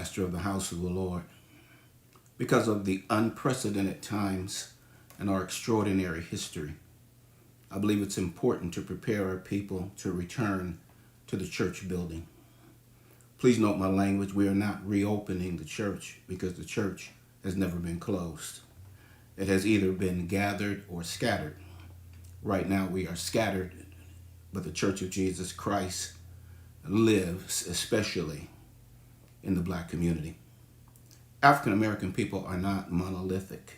pastor of the house of the Lord. Because of the unprecedented times and our extraordinary history, I believe it's important to prepare our people to return to the church building. Please note my language. We are not reopening the church because the church has never been closed. It has either been gathered or scattered. Right now we are scattered, but the Church of Jesus Christ lives, especially in the black community. African American people are not monolithic,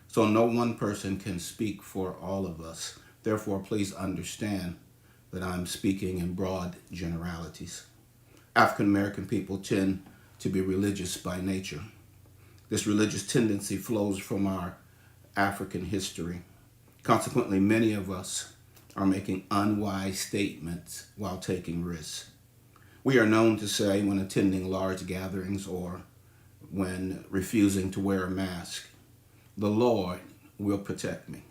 so no one person can speak for all of us. Therefore, please understand that I'm speaking in broad generalities. African American people tend to be religious by nature. This religious tendency flows from our African history. Consequently, many of us are making unwise statements while taking risks. We are known to say when attending large gatherings or when refusing to wear a mask, "The Lord will protect me."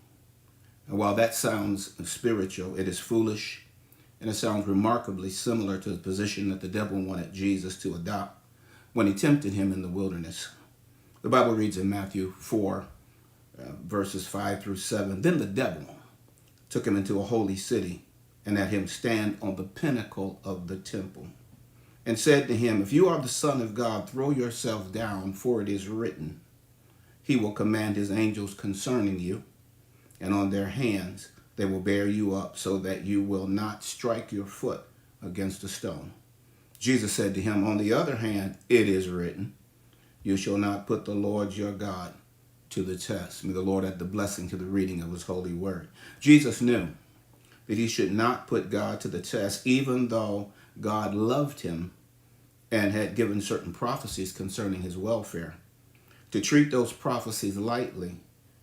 And while that sounds spiritual, it is foolish, and it sounds remarkably similar to the position that the devil wanted Jesus to adopt when he tempted him in the wilderness. The Bible reads in Matthew 4, verses 5 through 7, "Then the devil took him into a holy city and had him stand on the pinnacle of the temple and said to him, 'If you are the Son of God, throw yourself down, for it is written, He will command His angels concerning you, and on their hands they will bear you up so that you will not strike your foot against a stone.' Jesus said to him, 'On the other hand, it is written, You shall not put the Lord your God to the test.'" May the Lord add the blessing to the reading of His holy word. Jesus knew that he should not put God to the test, even though God loved him and had given certain prophecies concerning his welfare. To treat those prophecies lightly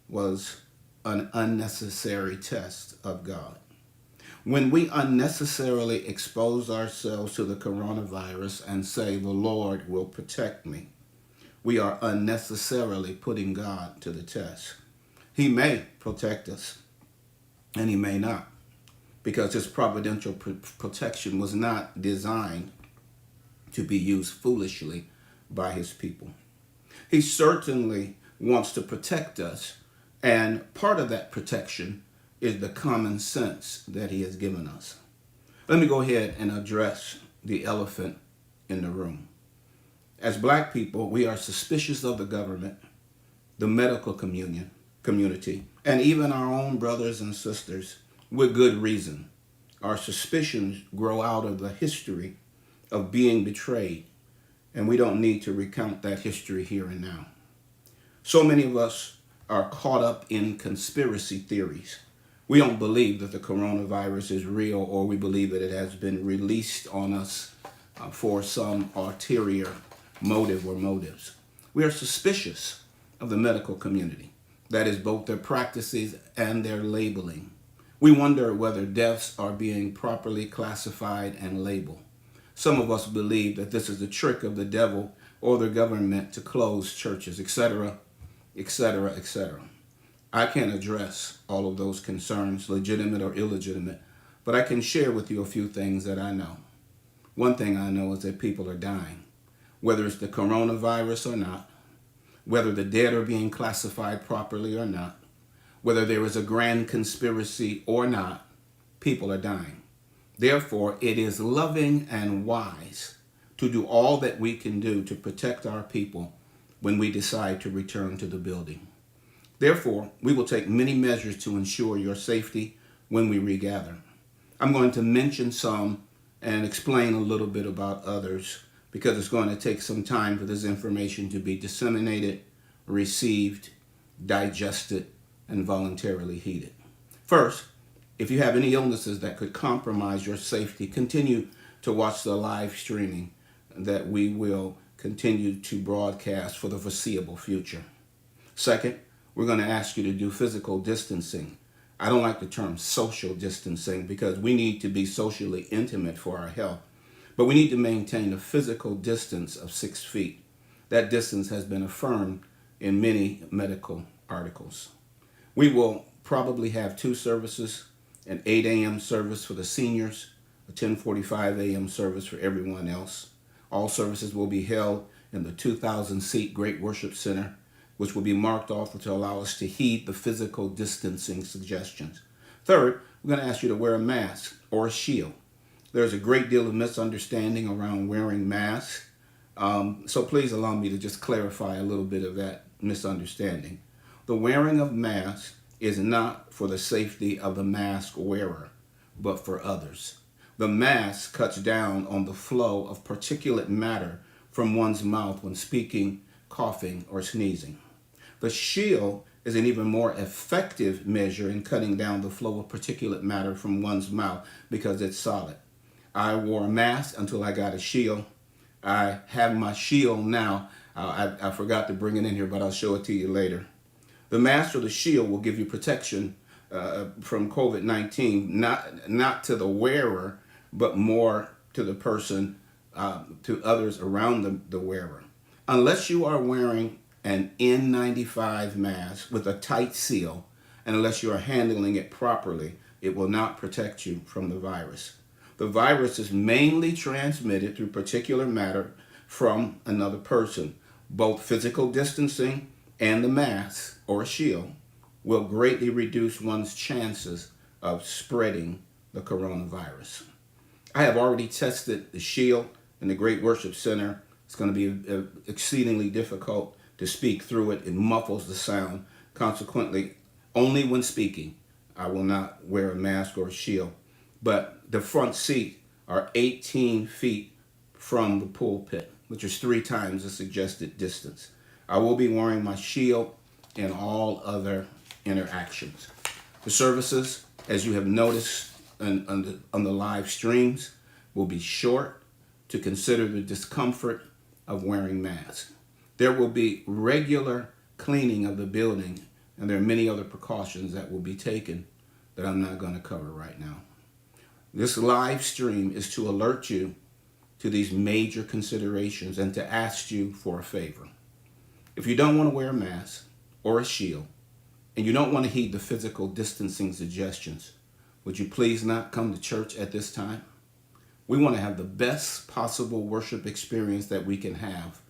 was an unnecessary test of God. When we unnecessarily expose ourselves to the coronavirus and say, "The Lord will protect me," we are unnecessarily putting God to the test. He may protect us, and he may not, because his providential protection was not designed to be used foolishly by his people. He certainly wants to protect us, and part of that protection is the common sense that he has given us. Let me go ahead and address the elephant in the room. As black people, we are suspicious of the government, the medical community, and even our own brothers and sisters with good reason. Our suspicions grow out of the history of being betrayed, and we don't need to recount that history here and now. So many of us are caught up in conspiracy theories. We don't believe that the coronavirus is real, or we believe that it has been released on us for some ulterior motive or motives. We are suspicious of the medical community. That is both their practices and their labeling. We wonder whether deaths are being properly classified and labeled. Some of us believe that this is a trick of the devil or the government to close churches, etc., etc., etc. I can't address all of those concerns, legitimate or illegitimate, but I can share with you a few things that I know. One thing I know is that people are dying, whether it's the coronavirus or not, whether the dead are being classified properly or not, whether there is a grand conspiracy or not, people are dying. Therefore, it is loving and wise to do all that we can do to protect our people when we decide to return to the building. Therefore, we will take many measures to ensure your safety when we regather. I'm going to mention some and explain a little bit about others, because it's going to take some time for this information to be disseminated, received, digested, and voluntarily heeded. First, if you have any illnesses that could compromise your safety, continue to watch the live streaming that we will continue to broadcast for the foreseeable future. Second, we're going to ask you to do physical distancing. I don't like the term social distancing because we need to be socially intimate for our health, but we need to maintain a physical distance of 6 feet. That distance has been affirmed in many medical articles. We will probably have 2 services, an 8 a.m. service for the seniors, a 10:45 a.m. service for everyone else. All services will be held in the 2,000-seat Great Worship Center, which will be marked off to allow us to heed the physical distancing suggestions. Third, we're going to ask you to wear a mask or a shield. There's a great deal of misunderstanding around wearing masks. So please allow me to just clarify a little bit of that misunderstanding. The wearing of masks is not for the safety of the mask wearer, but for others. The mask cuts down on the flow of particulate matter from one's mouth when speaking, coughing, or sneezing. The shield is an even more effective measure in cutting down the flow of particulate matter from one's mouth because it's solid. I wore a mask until I got a shield. I have my shield now. I forgot to bring it in here, but I'll show it to you later. The mask or the shield will give you protection from COVID-19, not to the wearer, but more to the person, to others around the wearer. Unless you are wearing an N95 mask with a tight seal, and unless you are handling it properly, it will not protect you from the virus. The virus is mainly transmitted through particulate matter from another person. Both physical distancing and the mask or shield will greatly reduce one's chances of spreading the coronavirus. I have already tested the shield in the Great Worship Center. It's going to be exceedingly difficult to speak through it. It muffles the sound. Consequently, only when speaking, I will not wear a mask or a shield. But the front seat are 18 feet from the pulpit, which is 3 times the suggested distance. I will be wearing my shield in all other interactions. The services, as you have noticed on the live streams, will be short to consider the discomfort of wearing masks. There will be regular cleaning of the building, and there are many other precautions that will be taken that I'm not going to cover right now. This live stream is to alert you to these major considerations and to ask you for a favor. If you don't want to wear a mask or a shield, and you don't want to heed the physical distancing suggestions, would you please not come to church at this time? We want to have the best possible worship experience that we can have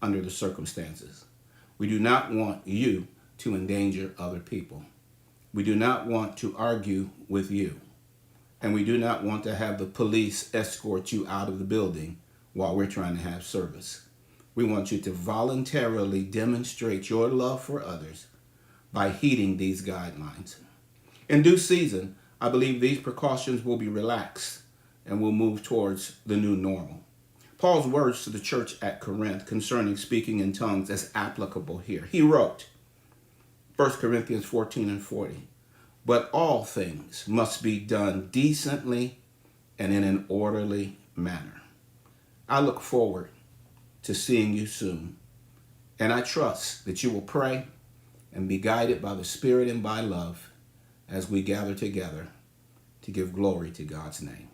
under the circumstances. We do not want you to endanger other people. We do not want to argue with you. And we do not want to have the police escort you out of the building while we're trying to have service. We want you to voluntarily demonstrate your love for others by heeding these guidelines. In due season, I believe these precautions will be relaxed and we'll move towards the new normal. Paul's words to the church at Corinth concerning speaking in tongues is applicable here. He wrote, 1 Corinthians 14:40, but all things must be done decently and in an orderly manner. I look forward to seeing you soon, and I trust that you will pray and be guided by the Spirit and by love as we gather together to give glory to God's name.